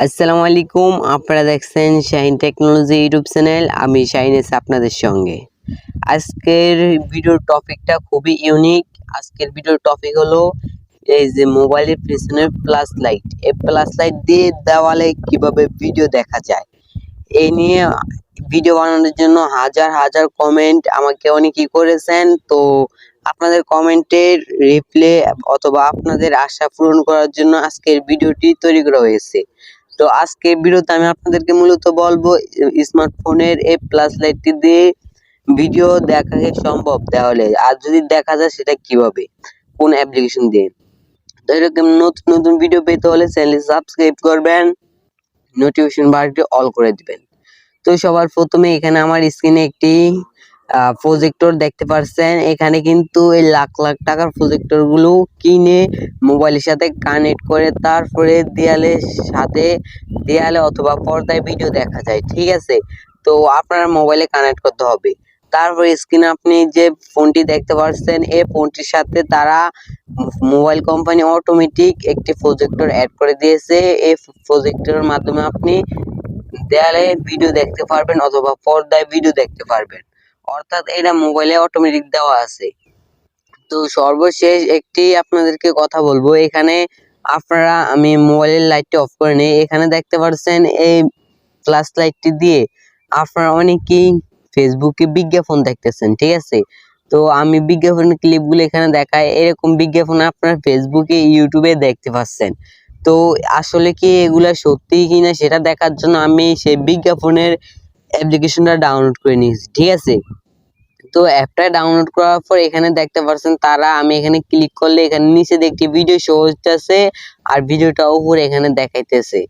আসসালামু আলাইকুম, আপনারা দেখছেন শাহিন টেকনোলজি ইউটিউব চ্যানেল। আমি শাহিন এসে আপনাদের সঙ্গে। আজকের ভিডিওর টপিকটা খুবই ইউনিক। আজকের ভিডিওর টপিক হলো এই যে মোবাইলের পিছনে প্লাস লাইট, এই প্লাস লাইট দিয়ে দেওয়ালে কিভাবে ভিডিও দেখা যায়। এই নিয়ে ভিডিও বানানোর জন্য হাজার হাজার কমেন্ট আমাকে অনেকেই করেছেন। তো আপনাদের কমেন্টের রিপ্লে অথবা আপনাদের আশা পূরণ করার জন্য আজকের ভিডিওটি তৈরি করা হয়েছে। তো আজকের ভিডিওতে আমি আপনাদেরকে মূলত বলবো স্মার্টফোনের এই প্লাস লাইটটি দিয়ে ভিডিও দেখা কি সম্ভব দেওয়ালে, আর যদি দেখা যায় সেটা কিভাবে, কোন অ্যাপ্লিকেশন দিয়ে। তো এরকম নতুন নতুন ভিডিও পেতে হলে চ্যানেলটি সাবস্ক্রাইব করবেন, নোটিফিকেশন বারটি অল করে দিবেন। তো সবার প্রথমে এখানে আমার স্ক্রিনে একটি প্রজেক্টর দেখতে পাচ্ছেন। এখানে কিন্তু এই লাখ লাখ টাকার প্রজেক্টর গুলো কিনে মোবাইলের সাথে কানেক্ট করে তারপরে দেয়ালে অথবা পর্দায় ভিডিও দেখা যায়, ঠিক আছে। তো আপনার মোবাইলে কানেক্ট করতে হবে। তারপরে স্ক্রিনে আপনি যে ফোনটি দেখতে পাচ্ছেন, এই ফোনটির সাথে তারা মোবাইল কোম্পানি অটোমেটিক একটি প্রজেক্টর অ্যাড করে দিয়েছে। এই প্রজেক্টরের মাধ্যমে আপনি দেয়ালে ভিডিও দেখতে পারবেন অথবা পর্দায় ভিডিও দেখতে পারবেন, অর্থাৎ এটা মোবাইলে অটোমেটিক দেওয়া আছে। তো সর্বশেষ একটি আপনাদেরকে কথা বলবো, এখানে আমি মোবাইলের লাইটটি অফ করে নিই। এখানে দেখতে পাচ্ছেন এই ফ্ল্যাশ লাইটটি দিয়ে আপনারা অনেকেই ফেসবুকে বিজ্ঞাপন দেখতেছেন, ঠিক আছে। তো আমি বিজ্ঞাপনের ক্লিপগুলো এখানে দেখাই, এরকম বিজ্ঞাপন আপনারা ফেসবুকে ইউটিউবে দেখতে পাচ্ছেন। তো আসলে কি এগুলা সত্যি কিনা সেটা দেখার জন্য আমি সেই বিজ্ঞাপনের অ্যাপ্লিকেশনটা ডাউনলোড করে নিয়েছি, ঠিক আছে। তো অ্যাপটা ডাউনলোড করার পর এখানে দেখতে পাচ্ছেন আমি এখানে ক্লিক করলে এখানে নিচে একটি ভিডিও শো হচ্ছে আর ভিডিওটা উপরে এখানে দেখাইতেছে।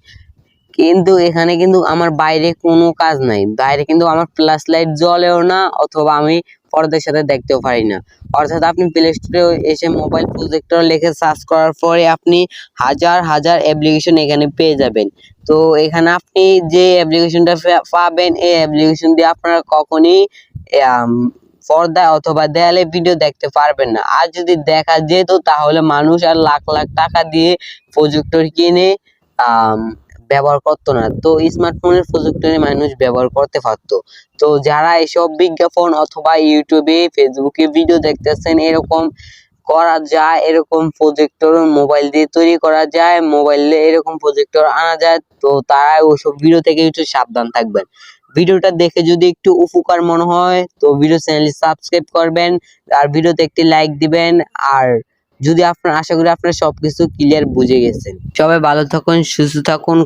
কিন্তু এখানে কিন্তু আমার বাইরে কোনো কাজ নাই, বাইরে কিন্তু আমার প্লাস লাইট জ্বলেও না অথবা আমি পর্দার সাথে দেখতেও পারি না। অর্থাৎ আপনি প্লে স্টোরে এসে মোবাইল প্রজেক্টর লিখে সার্চ করার পরে আপনি হাজার হাজার অ্যাপ্লিকেশন এখানে পেয়ে যাবেন। তো এখানে আপনি যে অ্যাপ্লিকেশনটা পাবেন, এই অ্যাপ্লিকেশন দিয়ে আপনারা কখনই পর্দায় অথবা দেয়ালে ভিডিও দেখতে পারবেন না। আর যদি দেখা যেত তাহলে মানুষ আর লাখ লাখ টাকা দিয়ে প্রজেক্টর কিনে ব্যবহার করতো না। তো স্মার্টফোনের প্রযুক্তি মানুষ ব্যবহার করতে পারতো। তো যারা এসব বিজ্ঞাপন অথবা ইউটিউবে ফেসবুকে ভিডিও দেখতেছেন, এরকম করা যায়, এরকম প্রজেক্টর মোবাইল দিয়ে তৈরি করা যায়, মোবাইলে এরকম প্রজেক্টর আনা যায়, তো তারা ওইসব ভিডিও থেকে একটু সাবধান থাকবেন। ভিডিওটা দেখে যদি একটু উপকার মনে হয় তো চ্যানেলটি সাবস্ক্রাইব করবেন আর ভিডিওতে একটি লাইক দিবেন। আর যদি আশা করি আপনারা সবকিছু ক্লিয়ার বুঝে গেছেন। সবাই ভালো থাকুন, সুস্থ থাকুন।